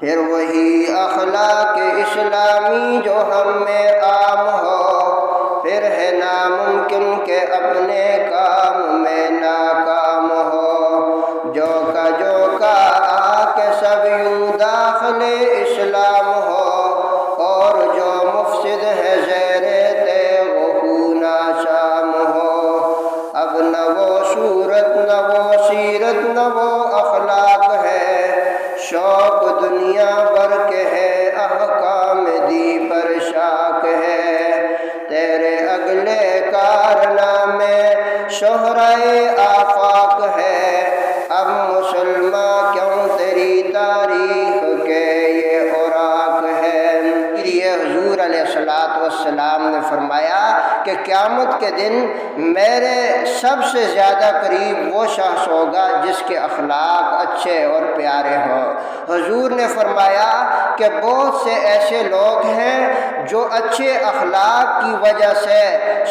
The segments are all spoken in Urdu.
پھر وہی اخلاق اسلامی جو ہم میں عام ہو، پھر ہے ناممکن کہ اپنے کام میں ناکام ہو۔ جو کا آ کے سب یوں داخل اسلام ہو، اور جو مفسد ہے زیر تیغ و ناشام ہو۔ اب نہ وہ صورت نہ وہ سیرت نہ وہ اخلاق ہے، شوق دنیا بھر کے ہے، احکام دی پر شاک ہے۔ تیرے اگلے کارنامے شہرائے آفاق ہے، اب مسلمان کیوں تیری تاریخ کے یہ اوراق ہے۔ یہ حضور علیہ السلام نے فرمایا کہ قیامت کے دن میرے سب سے زیادہ قریب وہ شخص ہوگا جس کے اخلاق اچھے اور پیارے ہوں۔ حضور نے فرمایا کہ بہت سے ایسے لوگ ہیں جو اچھے اخلاق کی وجہ سے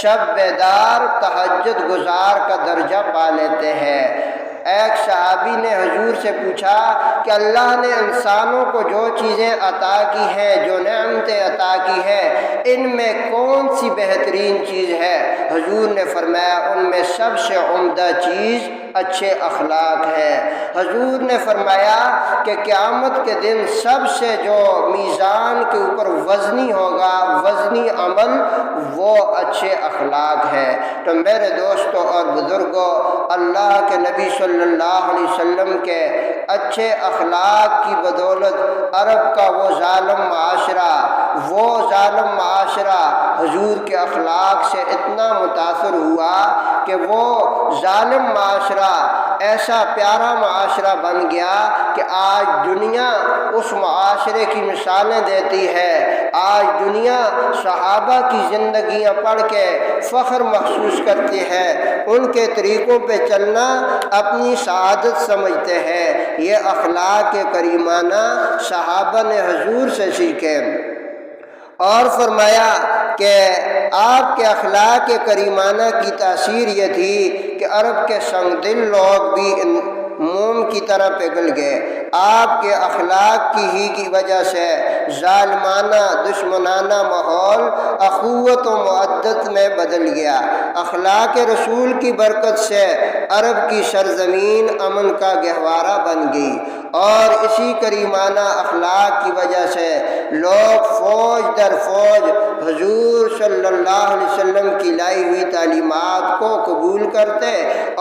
شب بیدار تہجد گزار کا درجہ پا لیتے ہیں۔ ایک صحابی نے حضور سے پوچھا کہ اللہ نے انسانوں کو جو چیزیں عطا کی ہیں، جو نعمتیں عطا کی ہیں، ان میں کون سی بہترین چیز ہے؟ حضور نے فرمایا ان میں سب سے عمدہ چیز اچھے اخلاق ہے۔ حضور نے فرمایا کہ قیامت کے دن سب سے جو میزان کے اوپر وزنی ہوگا، وزنی عمل، وہ اچھے اخلاق ہے۔ تو میرے دوستوں اور بزرگوں، اللہ کے نبی صلی اللہ علیہ وسلم کے اچھے اخلاق کی بدولت عرب کا وہ ظالم معاشرہ حضور کے اخلاق سے اتنا متاثر ہوا کہ وہ ظالم معاشرہ ایسا پیارا معاشرہ بن گیا کہ آج دنیا اس معاشرے کی مثالیں دیتی ہے۔ آج دنیا صحابہ کی زندگیاں پڑھ کے فخر محسوس کرتی ہے، ان کے طریقوں پہ چلنا اپنی سعادت سمجھتے ہیں۔ یہ اخلاق کریمانہ صحابہ نے حضور سے سیکھے۔ اور فرمایا کہ آپ کے اخلاق کریمانہ کی تاثیر یہ تھی کہ عرب کے سنگ دل لوگ بھی موم کی طرح پگھل گئے۔ آپ کے اخلاق کی وجہ سے ظالمانہ دشمنانہ ماحول اخوت و مودت میں بدل گیا۔ اخلاق رسول کی برکت سے عرب کی سرزمین امن کا گہوارہ بن گئی، اور اسی کریمانہ اخلاق کی وجہ سے لوگ فوج در فوج حضور صلی اللہ علیہ وسلم کی لائی ہوئی تعلیمات کو قبول کرتے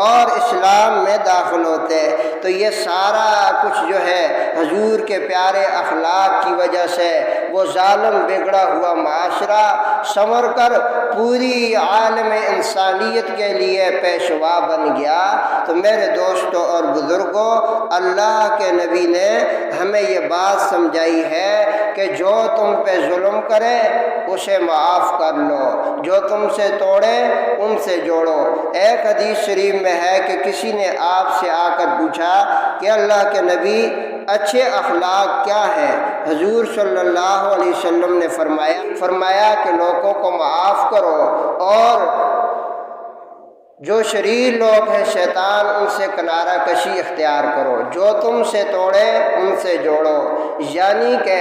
اور اسلام میں داخل ہوتے۔ تو یہ سارا کچھ جو ہے حضور کے پیارے اخلاق کی وجہ سے وہ ظالم بگڑا ہوا معاشرہ سنور کر پوری عالم انسانیت کے لیے پیشوا بن گیا۔ تو میرے دوستوں اور بزرگوں، اللہ کے نبی نے ہمیں یہ بات سمجھائی ہے کہ جو تم پہ ظلم کرے اسے معاف کر لو، جو تم سے توڑے ان سے جوڑو۔ ایک حدیث شریف میں ہے کہ کسی نے آپ سے آ کر پوچھا کہ اللہ کے نبی اچھے اخلاق کیا ہے؟ حضور صلی اللہ علیہ وسلم نے فرمایا کہ لوگوں کو معاف کرو، اور جو شریر لوگ ہیں شیطان ان سے کنارہ کشی اختیار کرو، جو تم سے توڑے ان سے جوڑو۔ یعنی کہ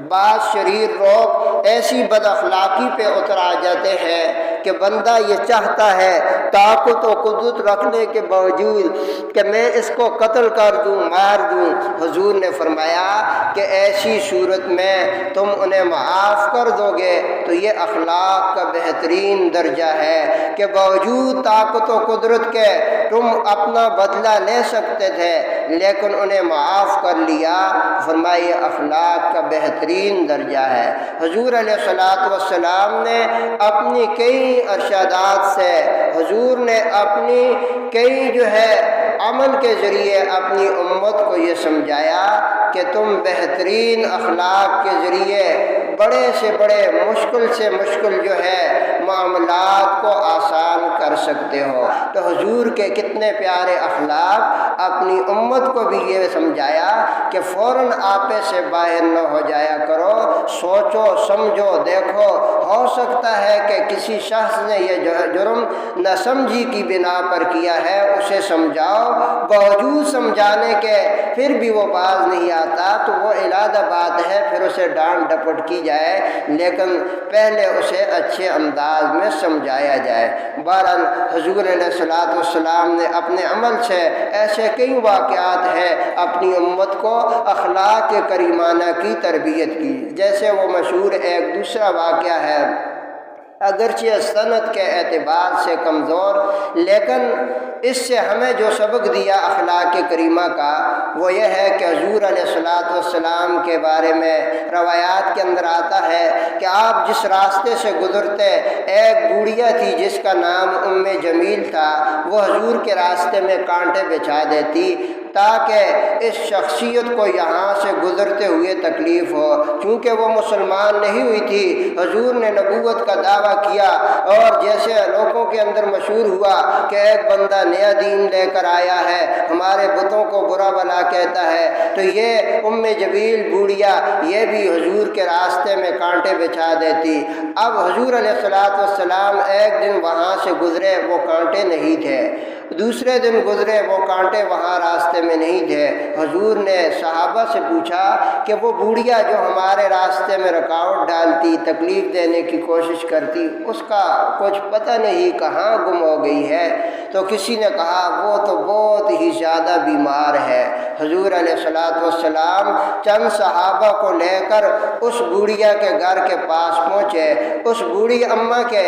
بعض شریر لوگ ایسی بد اخلاقی پہ اتر آ جاتے ہیں کہ بندہ یہ چاہتا ہے طاقت و قدرت رکھنے کے باوجود کہ میں اس کو قتل کر دوں، مار دوں۔ حضور نے فرمایا کہ ایسی صورت میں تم انہیں معاف کر دو گے تو یہ اخلاق کا بہترین درجہ ہے کہ باوجود طاقت و قدرت کے تم اپنا بدلہ لے سکتے تھے لیکن انہیں معاف کر لیا۔ فرمایا یہ اخلاق کا بہترین درجہ ہے۔ حضور علیہ السلام نے اپنی کئی ارشادات سے، حضور نے اپنی کئی جو ہے عمل کے ذریعے اپنی امت کو یہ سمجھایا کہ تم بہترین اخلاق کے ذریعے بڑے سے بڑے مشکل سے مشکل جو ہے معاملات کو آسان کر سکتے ہو۔ تو حضور کے کتنے پیارے اخلاق، اپنی امت کو بھی یہ سمجھایا کہ فوراً آپے سے باہر نہ ہو جایا کرو، سوچو سمجھو دیکھو، ہو سکتا ہے کہ کسی شخص نے یہ جرم نہ سمجھی کی بنا پر کیا ہے، اسے سمجھاؤ، باوجود سمجھانے کے پھر بھی وہ باز نہیں آتا تو وہ علیحدہ بات ہے، پھر اسے ڈانٹ ڈپٹ کی جائے، لیکن پہلے اسے اچھے انداز میں سمجھایا جائے۔ بہرحال حضور علیہ السلام نے اپنے عمل سے ایسے کئی واقعات ہیں اپنی امت کو اخلاق کریمانہ کی تربیت کی۔ جیسے وہ مشہور ایک دوسرا واقعہ ہے، اگرچہ سند کے اعتبار سے کمزور، لیکن اس سے ہمیں جو سبق دیا اخلاق کریمہ کا وہ یہ ہے کہ حضور علیہ السلام کے بارے میں روایات کے اندر آتا ہے کہ آپ جس راستے سے گزرتے، ایک بوڑھیا تھی جس کا نام ام جمیل تھا، وہ حضور کے راستے میں کانٹے بچھا دیتی تاکہ اس شخصیت کو یہاں سے گزرتے ہوئے تکلیف ہو۔ چونکہ وہ مسلمان نہیں ہوئی تھی، حضور نے نبوت کا دعویٰ کیا، اور جیسے لوگوں کے اندر مشہور ہوا کہ ایک بندہ نیا دین لے کر آیا ہے، ہمارے بتوں کو برا بھلا کہتا ہے، تو یہ ام جمیل بوڑھیا یہ بھی حضور کے راستے میں کانٹے بچھا دیتی۔ اب حضور علیہ السلام ایک دن وہاں سے گزرے، وہ کانٹے نہیں تھے، دوسرے دن گزرے، وہ کانٹے وہاں راستے میں نہیں تھے۔ حضور نے صحابہ سے پوچھا کہ وہ بوڑھیا جو ہمارے راستے میں رکاوٹ ڈالتی، تکلیف دینے کی کوشش کرتی، اس کا کچھ پتہ نہیں کہاں گم ہو گئی ہے؟ تو کسی نے کہا وہ تو بہت ہی زیادہ بیمار ہے۔ حضور علیہ السلام چند صحابہ کو لے کر اس بوڑھیا کے گھر کے پاس پہنچے۔ اس بوڑھی اماں کے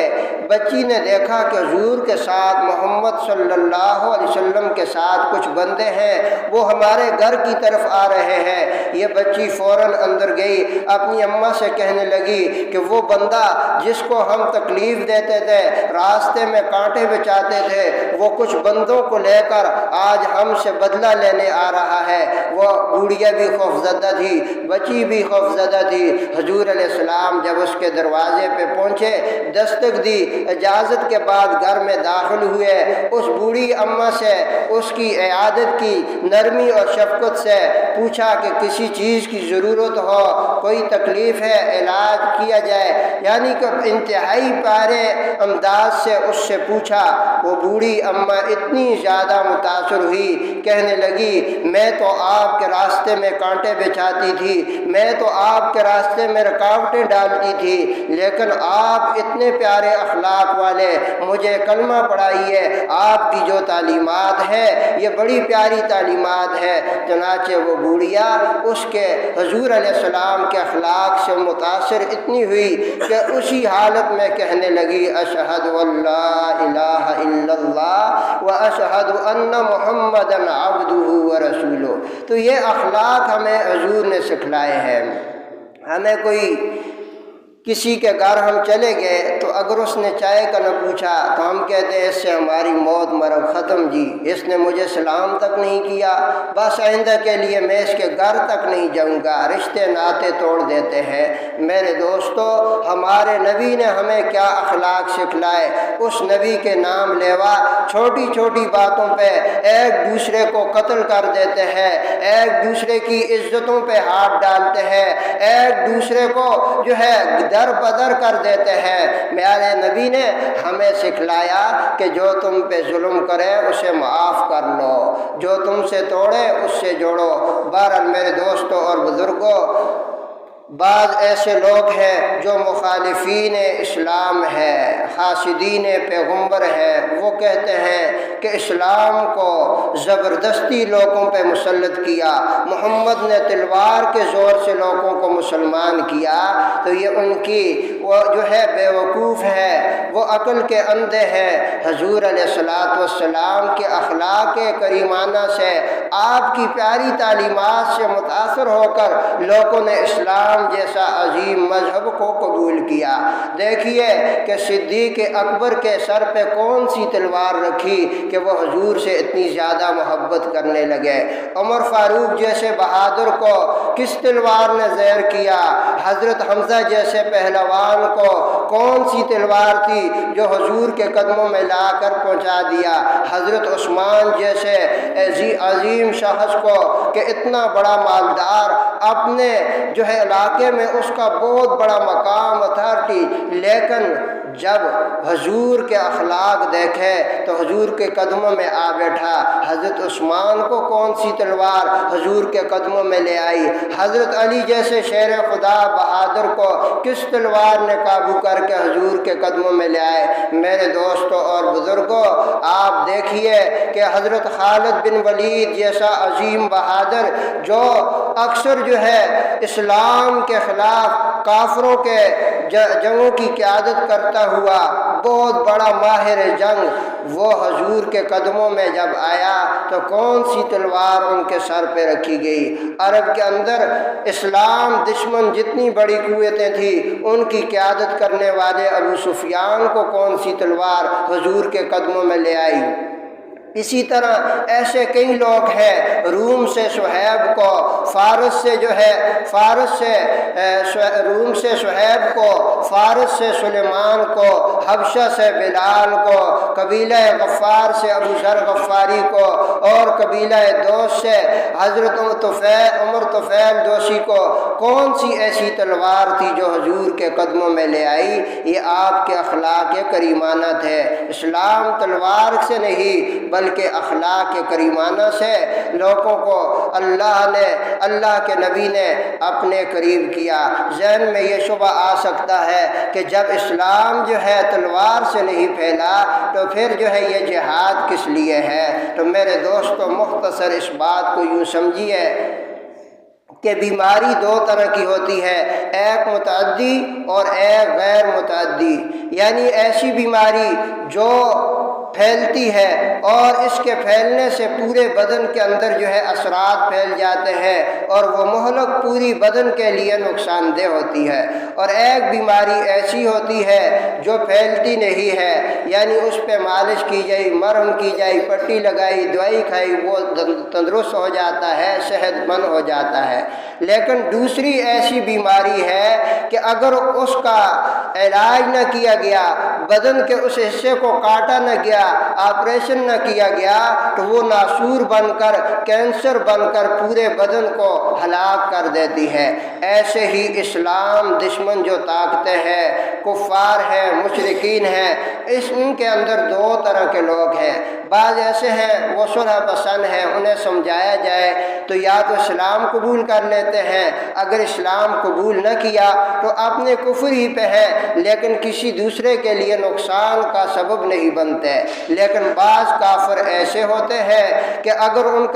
بچی نے دیکھا کہ حضور کے ساتھ محمد صلی اللہ علیہ وسلم کے ساتھ کچھ بندے ہیں، وہ ہمارے گھر کی طرف آ رہے ہیں۔ یہ بچی فوراً اندر گئی، اپنی اماں سے کہنے لگی کہ وہ بندہ جس کو ہم تکلیف دیتے تھے، راستے میں کانٹے بچاتے تھے، وہ کچھ بندوں کو لے کر آج ہم سے بدلہ لینے آ رہا ہے۔ وہ بوڑھیا بھی خوفزدہ تھی، بچی بھی خوفزدہ تھی۔ حضور علیہ السلام جب اس کے دروازے پہ پہنچے، دستک دی، اجازت کے بعد گھر میں داخل ہوئے، اس بوڑھی اماں سے اس کی عیادت کی، نرمی اور شفقت سے پوچھا کہ کسی چیز کی ضرورت ہو، کوئی تکلیف ہے، علاج کیا جائے، یعنی کہ انتہائی پیارے انداز سے اس سے پوچھا۔ وہ بوڑھی اماں اتنی زیادہ متاثر ہوئی، کہنے لگی میں تو آپ کے راستے میں کانٹے بچھاتی تھی، میں تو آپ کے راستے میں رکاوٹیں ڈالتی تھی، لیکن آپ اتنے پیارے اخلاق والے، مجھے کلمہ پڑھائیے، آپ کی جو تعلیمات ہے یہ بڑی پیاری تعلیمات ہے۔ چنانچہ وہ بوڑھیا اس کے حضور علیہ السلام کے اخلاق سے متاثر اتنی ہوئی کہ اسی حالت میں کہنے لگی اشہد ان لا الہ الا اللہ و اشہد ان محمدا عبدہ و رسولہ۔ تو یہ اخلاق ہمیں حضور نے سکھلائے ہیں۔ ہمیں کوئی کسی کے گھر ہم چلے گئے تو اگر اس نے چائے کا نہ پوچھا تو ہم کہتے ہیں اس سے ہماری موت مرگ ختم جی، اس نے مجھے سلام تک نہیں کیا، بس آئندہ کے لیے میں اس کے گھر تک نہیں جاؤں گا، رشتے ناطے توڑ دیتے ہیں۔ میرے دوستو، ہمارے نبی نے ہمیں کیا اخلاق سکھلائے؟ اس نبی کے نام لیوا چھوٹی چھوٹی باتوں پہ ایک دوسرے کو قتل کر دیتے ہیں، ایک دوسرے کی عزتوں پہ ہاتھ ڈالتے ہیں، ایک دوسرے کو جو ہے در بدر کر دیتے ہیں۔ میرے نبی نے ہمیں سکھلایا کہ جو تم پہ ظلم کرے اسے معاف کر لو، جو تم سے توڑے اس سے جوڑو۔ بہرحال میرے دوستوں اور بزرگوں، بعض ایسے لوگ ہیں جو مخالفین اسلام ہے، حاسدین پیغمبر ہے، وہ کہتے ہیں کہ اسلام کو زبردستی لوگوں پہ مسلط کیا، محمد نے تلوار کے زور سے لوگوں کو مسلمان کیا۔ تو یہ ان کی وہ جو ہے بیوقوف ہے، وہ عقل کے اندھے ہیں۔ حضور علیہ السلام کے اخلاق کریمانہ سے، آپ کی پیاری تعلیمات سے متاثر ہو کر لوگوں نے اسلام اسلام جیسا عظیم مذہب کو قبول کیا۔ دیکھیے کہ صدیق اکبر کے سر پہ کون سی تلوار رکھی کہ وہ حضور سے اتنی زیادہ محبت کرنے لگے۔ عمر فاروق جیسے بہادر کو کس تلوار نے زیر کیا؟ حضرت حمزہ جیسے پہلوان کو کون سی تلوار تھی جو حضور کے قدموں میں لا کر پہنچا دیا؟ حضرت عثمان جیسے عظیم شخص کو کہ اتنا بڑا مالدار، اپنے جو ہے علاقے میں اس کا بہت بڑا مقام اتھارٹی، لیکن جب حضور کے اخلاق دیکھے تو حضور کے قدموں میں آ بیٹھا۔ حضرت عثمان کو کون سی تلوار حضور کے قدموں میں لے آئی؟ حضرت علی جیسے شیر خدا بہادر کو کس تلوار نے قابو کر کے حضور کے قدموں میں لے آئے؟ میرے دوستوں اور بزرگوں، آپ دیکھیے کہ حضرت خالد بن ولید جیسا عظیم بہادر جو اکثر جو ہے اسلام کے خلاف کافروں کے جنگوں کی قیادت کرتا ہوا بہت بڑا ماہر جنگ، وہ حضور کے قدموں میں جب آیا تو کون سی تلوار ان کے سر پہ رکھی گئی؟ عرب کے اندر اسلام دشمن جتنی بڑی قوتیں تھیں ان کی قیادت کرنے والے ابو سفیان کو کون سی تلوار حضور کے قدموں میں لے آئی؟ اسی طرح ایسے کئی لوگ ہیں، روم سے صہیب کو، فارس سے جو ہے روم سے صہیب کو، فارس سے سلیمان کو، حبشہ سے بلال کو، قبیلہ غفار سے ابو ذر غفاری کو، اور قبیلہ دوس سے حضرت عمر طفیل دوسی کو کون سی ایسی تلوار تھی جو حضور کے قدموں میں لے آئی؟ یہ آپ کے اخلاق کریمانہ تھے۔ اسلام تلوار سے نہیں بلکہ اخلاق کریمانہ سے لوگوں کو اللہ کے نبی نے اپنے قریب کیا۔ ذہن میں یہ شبہ آ سکتا ہے کہ جب اسلام جو ہے تلوار سے نہیں پھیلا تو پھر جو ہے یہ جہاد کس لیے ہے؟ تو میرے دوستو، مختصر اس بات کو یوں سمجھیے کہ بیماری دو طرح کی ہوتی ہے، ایک متعدی اور ایک غیر متعدی، یعنی ایسی بیماری جو پھیلتی ہے اور اس کے پھیلنے سے پورے بدن کے اندر جو ہے اثرات پھیل جاتے ہیں اور وہ مہلک پوری بدن کے لیے نقصان دہ ہوتی ہے، اور ایک بیماری ایسی ہوتی ہے جو پھیلتی نہیں ہے، یعنی اس پہ مالش کی جائے، مرہم کی جائے، پٹی لگائی، دوائی کھائی، وہ تندرست ہو جاتا ہے، صحت مند ہو جاتا ہے۔ لیکن دوسری ایسی بیماری ہے کہ اگر اس کا علاج نہ کیا گیا، بدن کے اس حصے کو کاٹا نہ گیا، آپریشن نہ کیا گیا، تو وہ ناسور بن کر، کینسر بن کر پورے بدن کو ہلاک کر دیتی ہے۔ ایسے ہی اسلام دشمن جو طاقتیں ہیں، کفار ہیں، مشرکین ہیں، ان کے اندر دو طرح کے لوگ ہیں۔ بعض ایسے ہیں وہ صلح پسند ہیں، انہیں سمجھایا جائے تو یا تو اسلام قبول کر لیتے ہیں، اگر اسلام قبول نہ کیا تو اپنے کفر ہی پہ ہیں لیکن کسی دوسرے کے لیے نقصان کا سبب نہیں بنتے۔ لیکن بعض کافر ایسے ہوتے ہیں کہ اگر ان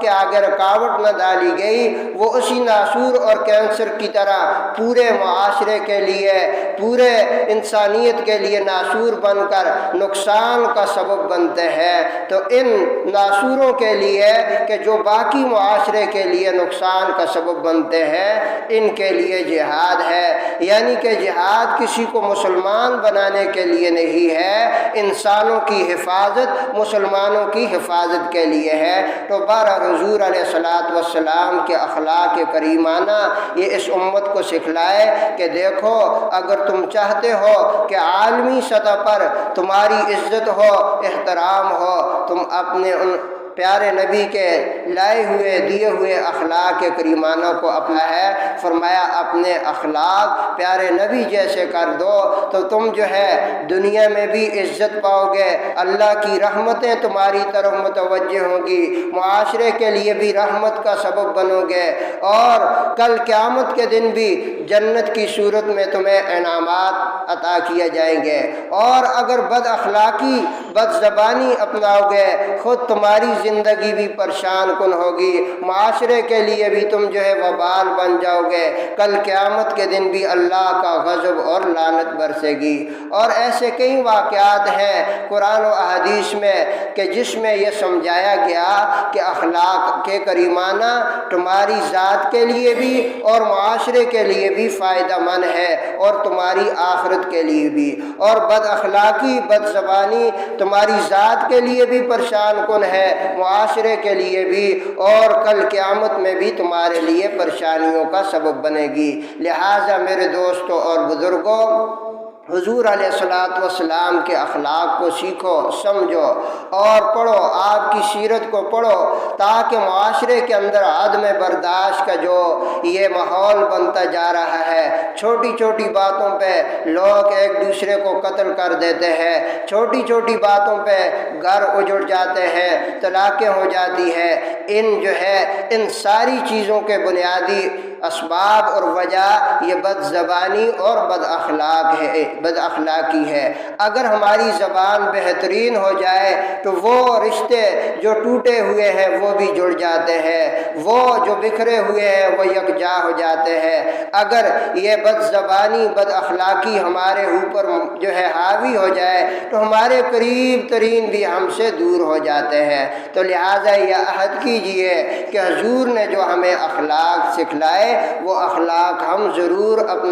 کے آگے رکاوٹ نہ ڈالی گئی، وہ اسی ناسور اور کینسر کی طرح پورے معاشرے کے لیے، پورے انسانیت کے لیے ناسور بن کر نقصان کا سبب بنتے ہیں۔ تو ان ناسوروں کے لیے کہ جو باقی معاشرے کے لیے نقصان کا سبب بنتے ہیں، ان کے لیے جہاد ہے، یعنی کہ جہاد کسی کو مسلمان بنانے کے لیے نہیں ہے، انسانوں کی حفاظت، مسلمانوں کی حفاظت کے لیے ہے۔ تو بہرحال حضور علیہ السلام کے اخلاق کریمانہ یہ اس امت کو سکھلائے کہ دیکھو، اگر تم چاہتے ہو کہ عالمی سطح پر تمہاری عزت ہو، احترام ہو، تم اپنے ان پیارے نبی کے لائے ہوئے دیے ہوئے اخلاق کریمانہ کو اپنا ہے۔ فرمایا اپنے اخلاق پیارے نبی جیسے کر دو تو تم جو ہے دنیا میں بھی عزت پاؤ گے، اللہ کی رحمتیں تمہاری طرف متوجہ ہوں گی، معاشرے کے لیے بھی رحمت کا سبب بنو گے، اور کل قیامت کے دن بھی جنت کی صورت میں تمہیں انعامات عطا کیے جائیں گے۔ اور اگر بد اخلاقی، بد زبانی اپناؤ گے، خود تمہاری زندگی بھی پریشان کن ہوگی، معاشرے کے لیے بھی تم جو ہے وبال بن جاؤ گے، کل قیامت کے دن بھی اللہ کا غضب اور لعنت برسے گی۔ اور ایسے کئی واقعات ہیں قرآن و احادیث میں کہ جس میں یہ سمجھایا گیا کہ اخلاق کے کریمانہ تمہاری ذات کے لیے بھی اور معاشرے کے لیے بھی فائدہ مند ہے اور تمہاری آخرت کے لیے بھی، اور بد اخلاقی بد زبانی تمہاری ذات کے لیے بھی پریشان کن ہے، معاشرے کے لیے بھی، اور کل قیامت میں بھی تمہارے لیے پریشانیوں کا سبب بنے گی۔ لہٰذا میرے دوستوں اور بزرگوں، حضور علیہ الصلوۃ والسلام کے اخلاق کو سیکھو، سمجھو اور پڑھو، آپ کی سیرت کو پڑھو، تاکہ معاشرے کے اندر عدم برداشت کا جو یہ ماحول بنتا جا رہا ہے، چھوٹی چھوٹی باتوں پہ لوگ ایک دوسرے کو قتل کر دیتے ہیں، چھوٹی چھوٹی باتوں پہ گھر اجڑ جاتے ہیں، طلاقیں ہو جاتی ہے، ان ساری چیزوں کے بنیادی اسباب اور وجہ یہ بد زبانی اور بد اخلاقی ہے۔ اگر ہماری زبان بہترین ہو جائے تو وہ رشتے جو ٹوٹے ہوئے ہیں وہ بھی جڑ جاتے ہیں، وہ جو بکھرے ہوئے ہیں وہ یکجا ہو جاتے ہیں۔ اگر یہ بد زبانی بد اخلاقی ہمارے اوپر جو ہے حاوی ہو جائے تو ہمارے قریب ترین بھی ہم سے دور ہو جاتے ہیں۔ تو لہٰذا یہ عہد کیجئے کہ حضور نے جو ہمیں اخلاق سکھلائے وہ اخلاق ہم ضرور اپنے